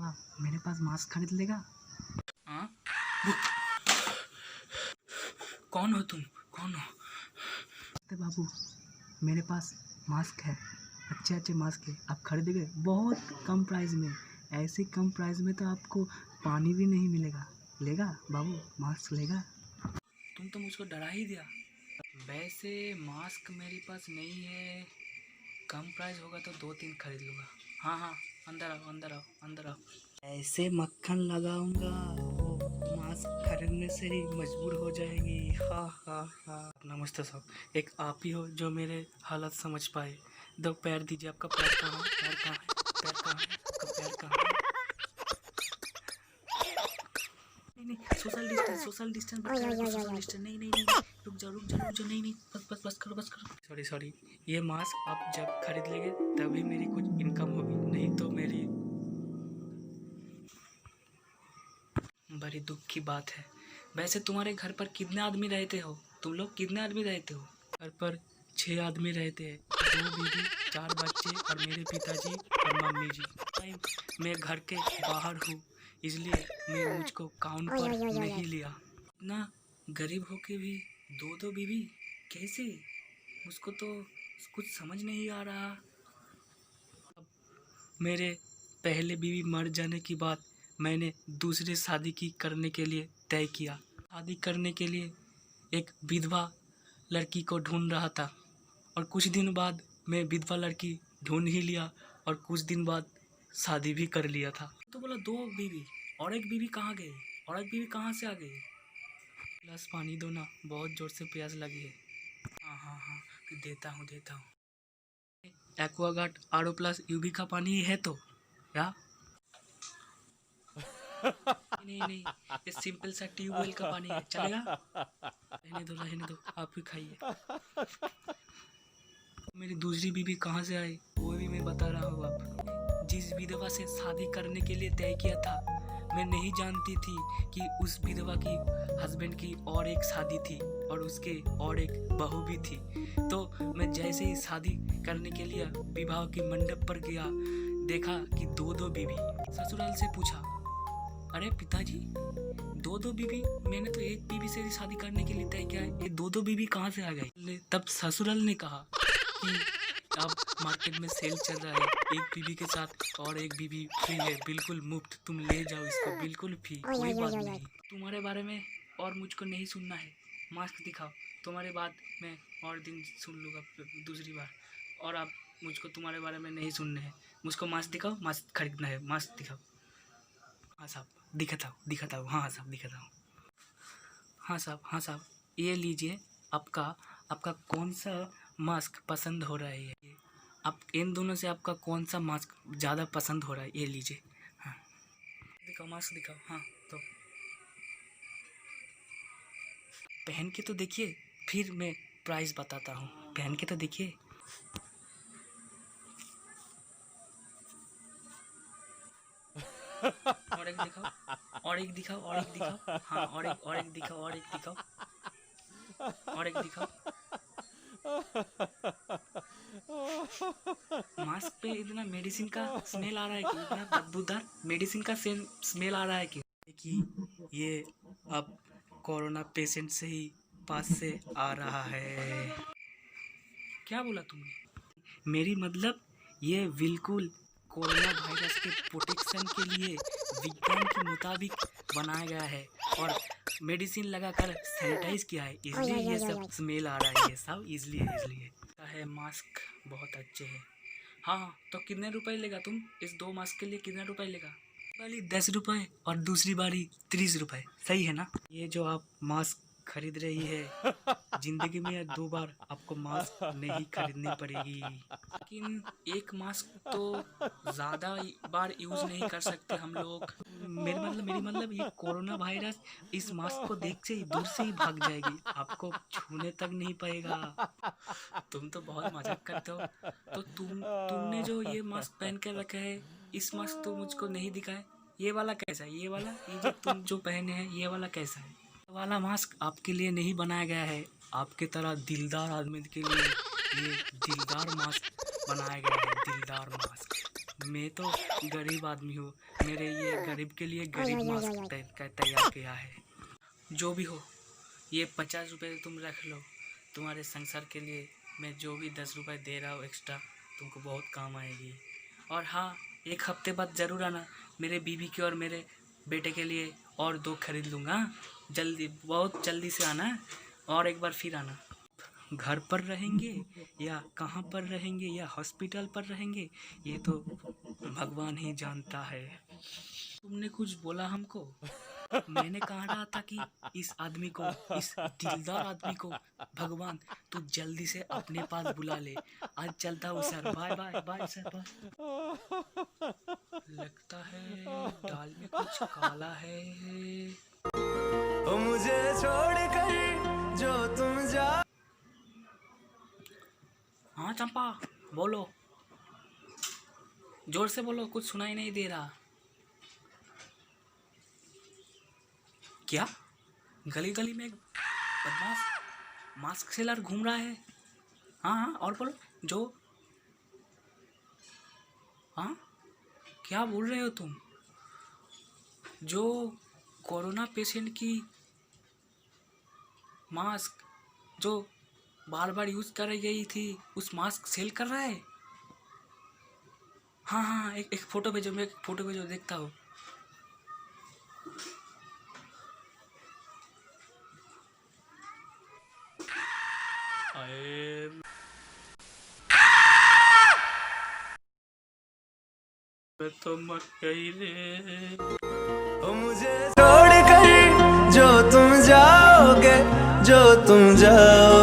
बेटा मेरे पास मास्क खरीद लेगा? हाँ, कौन हो तुम? कौन हो? अरे बाबू मेरे पास मास्क है, अच्छे अच्छे मास्क है, आप खरीदेंगे बहुत कम प्राइस में। ऐसे कम प्राइस में तो आपको पानी भी नहीं मिलेगा। लेगा बाबू मास्क लेगा? तुम तो मुझको डरा ही दिया। वैसे मास्क मेरे पास नहीं है, कम प्राइस होगा तो 2-3 खरीद लूँगा। हाँ हाँ, अंदर आओ अंदर आओ अंदर आओ। ऐसे मक्खन लगाऊंगा वो मास्क खरीदने से ही मजबूर हो जाएगी। हाँ हाँ हाँ। नमस्ते साहब, एक आप ही हो जो मेरे हालत समझ पाए। दो पैर दीजिए, आपका पैर कहाँ है? पैर कहाँ है? पैर कहाँ है? आपका पैर कहाँ है? नहीं, सोशल डिस्टेंस बचा रखो, सोशल डिस्टेंस। नहीं नहीं नहीं, रुक जाओ रुक जाओ रुक जाओ। नहीं नहीं, बस करो बस करो। सॉरी, ये मास्क आप जब खरीद लेंगे तभी मेरी कुछ इनकम होगी, नहीं तो मेरी बड़ी दुख की बात है। वैसे तुम्हारे घर पर कितने आदमी रहते हो? तुम लोग कितने आदमी रहते हो? घर पर 6 आदमी रहते हैं, 2 बीवी, 4 बच्चे और मेरे पिताजी और मम्मी जी। मैं घर के बाहर हूँ, इसलिए मैं मुझको काउंट पर नहीं लिया। इतना गरीब होके भी 2-2 बीवी कैसे? मुझको तो कुछ समझ नहीं आ रहा। अब मेरे पहले बीवी मर जाने के बाद मैंने दूसरी शादी की करने के लिए तय किया। शादी करने के लिए एक विधवा लड़की को ढूंढ रहा था और कुछ दिन बाद मैं विधवा लड़की ढूंढ ही लिया और कुछ दिन बाद शादी भी कर लिया था। तो बोला 2 बीवी, और एक बीवी कहाँ गई? और एक बीवी कहाँ से आ गई? ग्लास पानी दो ना, बहुत ज़ोर से प्यास लगी है। हाँ हाँ हाँ, देता हूँ। एक्वागार्ड RO+ UV का पानी है तो या नहीं, ये सिंपल सा ट्यूबवेल का पानी है, चलेगा? रहने दो, आप ही खाइए। मेरी दूसरी बीवी कहाँ से आई वो भी मैं बता रहा हूँ। आप जिस विधवा से शादी करने के लिए तय किया था, मैं नहीं जानती थी कि उस विधवा की हस्बैंड की और एक शादी थी और उसके और एक बहू भी थी। तो मैं जैसे ही शादी करने के लिए विवाह के मंडप पर गया, देखा कि 2-2 बीवी। ससुराल से पूछा, अरे पिताजी 2-2 बीवी? मैंने तो एक बीवी से शादी करने के लिए तय किया है, ये 2-2 बीवी कहाँ से आ गई? तब ससुराल ने कहा कि अब मार्केट में सेल चल रहा है, एक बीवी के साथ और एक बीवी फ्री है, बिल्कुल मुफ्त, तुम ले जाओ इसको, बिल्कुल फ्री, कोई बात नहीं। तुम्हारे बारे में और मुझको नहीं सुनना है, मास्क दिखाओ। तुम्हारी बात मैं और दिन सुन लूँगा दूसरी बार, और अब मुझको तुम्हारे बारे में नहीं सुनने हैं। मुझको मास्क दिखाओ, मास्क खरीदना है, मास्क दिखाओ। हाँ साहब दिखाता हूँ। हाँ साहब दिखाता हूँ। हाँ साहब ये लीजिए, आपका कौन सा मास्क पसंद हो रहा है? आप इन दोनों से आपका कौन सा मास्क ज़्यादा पसंद हो रहा है? ये लीजिए। हाँ दिखाओ, मास्क दिखाओ। हाँ तो पहन के तो देखिए, फिर मैं प्राइस बताता हूँ। पहन के तो देखिए। और एक दिखाओ, और एक दिखाओ, और एक दिखाओ। हाँ और एक दिखाओ, और एक दिखाओ, और एक दिखाओ। मास्क पे इतना मेडिसिन का स्मेल आ रहा है कि इतना बदबूदार मेडिसिन का स्मेल आ रहा है कि देखिए ये अब कोरोना पेशेंट से ही पास से आ रहा है। क्या बोला तुमने? मेरी मतलब ये बिल्कुल कोरोना वायरस के प्रोटेक्शन के लिए विज्ञान के मुताबिक बनाया गया है और मेडिसिन लगाकर सैनिटाइज किया है, इसलिए ये सब स्मेल आ रहा है। ये सब इसलिए है। मास्क बहुत अच्छे हैं। हाँ तो कितने रुपए लेगा तुम? इस 2 मास्क के लिए कितने रुपए लेगा? वाली 10 रुपए और दूसरी बारी 30 रुपए, सही है ना? ये जो आप मास्क खरीद रही है, जिंदगी में 2 बार आपको मास्क नहीं खरीदनी पड़ेगी। लेकिन एक मास्क तो ज़्यादा बार यूज़ नहीं कर सकते हम लोग। मेरी मतलब ये कोरोना वायरस इस मास्क को देख से ही दूर से ही भाग जाएगी, आपको छूने तक नहीं पाएगा। तुम तो बहुत मजाक करते हो। तो तुमने जो ये मास्क पहन कर रखा है, इस मास्क तो मुझको नहीं दिखा है। ये वाला कैसा है? ये जो तुम जो पहने हैं, ये वाला कैसा है? ये वाला मास्क आपके लिए नहीं बनाया गया है, आपके तरह दिलदार आदमी के लिए ये दिलदार मास्क बनाया गया है। दिलदार मास्क मैं तो गरीब आदमी हूँ, मेरे ये गरीब के लिए गरीब मास्क तैयार किया है। जो भी हो, ये 50 रुपये तुम रख लो, तुम्हारे संसार के लिए मैं जो भी 10 रुपये दे रहा हूँ एक्स्ट्रा, तुमको बहुत काम आएगी। और हाँ, 1 हफ्ते बाद ज़रूर आना, मेरे बीवी के और मेरे बेटे के लिए और 2 खरीद लूँगा। जल्दी, बहुत जल्दी से आना, और एक बार फिर आना। घर पर रहेंगे या कहाँ पर रहेंगे या हॉस्पिटल पर रहेंगे, ये तो भगवान ही जानता है। तुमने कुछ बोला हमको? मैंने कहा रहा था कि इस आदमी को, इस दिलदार आदमी को भगवान तू जल्दी से अपने पास बुला ले। आज चलता हूँ sir, bye bye bye sir bye. लगता है दाल में कुछ काला है। मुझे छोड़कर जो तुम जा। हाँ चंपा, बोलो, जोर से बोलो, कुछ सुनाई नहीं दे रहा। क्या गली गली में एक बदमाश मास्क सेलर घूम रहा है? हाँ हाँ, और बोलो। जो हाँ, क्या बोल रहे हो तुम? जो कोरोना पेशेंट की मास्क जो बार बार यूज़ कर गई थी, उस मास्क सेल कर रहा है? हाँ हाँ, एक फ़ोटो भेजो, मैं एक फ़ोटो भेजो, देखता हूँ। मैं तो मर गई रे। मुझे छोड़कर जो तुम जाओगे, जो तुम जाओ।